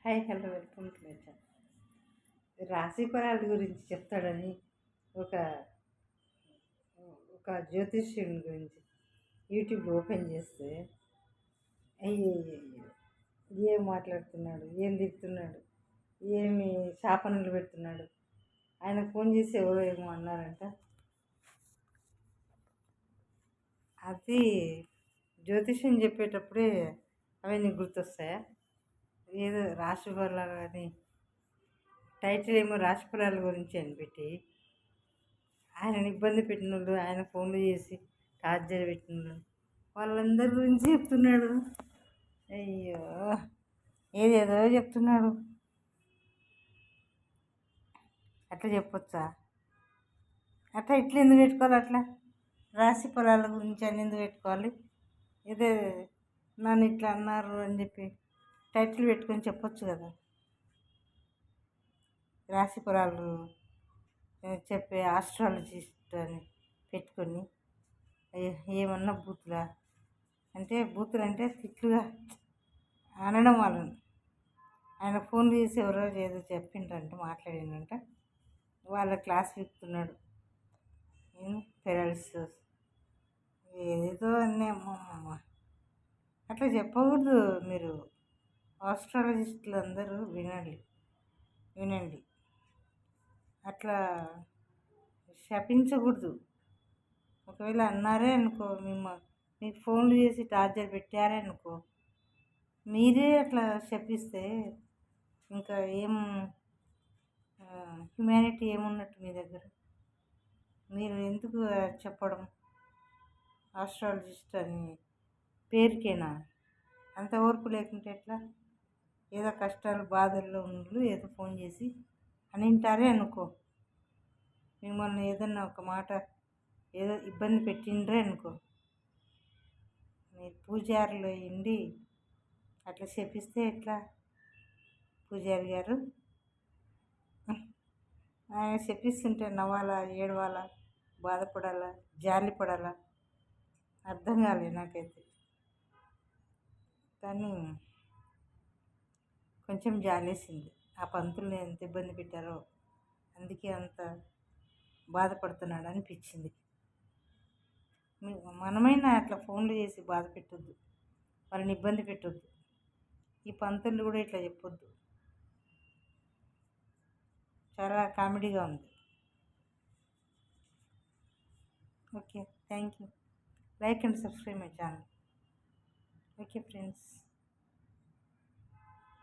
Hi hello welcome to my channel. రాశి ఫలాల గురించి చెప్తాడని ఒక ఒక జ్యోతిష్యుని గురించి యూట్యూబ్ ఓపెన్ చేస్తే అయ్యయ్యో, ఏం మాట్లాడుతున్నాడు, ఏం తిడుతున్నాడు, ఏమి శాపనలు పెడుతున్నాడు. ఆయన ఫోన్ చేసి ఎవరో ఏమో అన్నారంట. అది జ్యోతిష్యం చెప్పేటప్పుడే అవన్నీ గుర్తొస్తాయా? ఏదో రాశి ఫలాలు అని టైటిల్ ఏమో రాశి ఫలాల గురించి అని పెట్టి ఆయనని ఇబ్బంది పెట్టిన వాళ్ళు, ఆయన ఫోన్లు చేసి టార్చర్ పెట్టిన వాళ్ళు, వాళ్ళందరి గురించి చెప్తున్నాడు. అయ్యో, ఏదేదో చెప్తున్నాడు. అట్లా చెప్పొచ్చా? అట్లా ఇట్లా ఎందుకు పెట్టుకోవాలి? అట్లా రాశి ఫలాల గురించి అని ఎందుకు పెట్టుకోవాలి? ఇదే నన్ను ఇట్లా అన్నారు అని చెప్పి టైటిల్ పెట్టుకొని చెప్పొచ్చు కదా. రాశి ఫలాలు చెప్పే ఆస్ట్రాలజిస్ట్ అని పెట్టుకొని ఏమన్నా బూతులా అంటే బూతులు అంటే తిట్లుగా అనడం వాళ్ళని. ఆయన ఫోన్ చేసి ఎవరో ఏదో చెప్పిండ్రంట, మాట్లాడిందంట. వాళ్ళ క్లాస్ చెప్తున్నాడు. పెరాలిసిస్ ఏదేదో అమ్మమ్మ, అట్లా చెప్పకూడదు. మీరు ఆస్ట్రాలజిస్టులు అందరూ వినండి. అట్లా శపించకూడదు. ఒకవేళ అన్నారే అనుకో, మీకు ఫోన్లు చేసి టార్చర్ పెట్టారే అనుకో, మీరే అట్లా శపిస్తే ఇంకా ఏం హ్యుమానిటీ ఏమున్నట్టు మీ దగ్గర? మీరు ఎందుకు చెప్పడం? ఆస్ట్రాలజిస్ట్ అని పేరుకేనా? అంత ఓర్పు లేకుంటే ఎట్లా? ఏదో కష్టాలు బాధల్లో ఉన్నట్లు ఏదో ఫోన్ చేసి అనింటారే అనుకో, మిమ్మల్ని ఏదన్నా ఒక మాట ఏదో ఇబ్బంది పెట్టిండ్రే అనుకో, మీరు పూజారులు అయ్యిండి అట్లా చెప్పిస్తే ఎట్లా? పూజారి గారు ఆయన చెప్పిస్తుంటే నవ్వాలా, ఏడవాలా, బాధపడాలా, జాలి పడాలా? అర్థం కాలేదు నాకైతే. కానీ కొంచెం జాలేసింది. ఆ పంతుల్ని ఎంత ఇబ్బంది పెట్టారో అందుకే అంత బాధపడుతున్నాడు అనిపించింది. మనమైనా అట్లా ఫోన్లు చేసి బాధ పెట్టొద్దు, వాళ్ళని ఇబ్బంది పెట్టొద్దు. ఈ పంతులు కూడా ఇట్లా చెప్పొద్దు. చాలా కామెడీగా ఉంది. Okay, thank you. Like and subscribe my channel. Okay friends.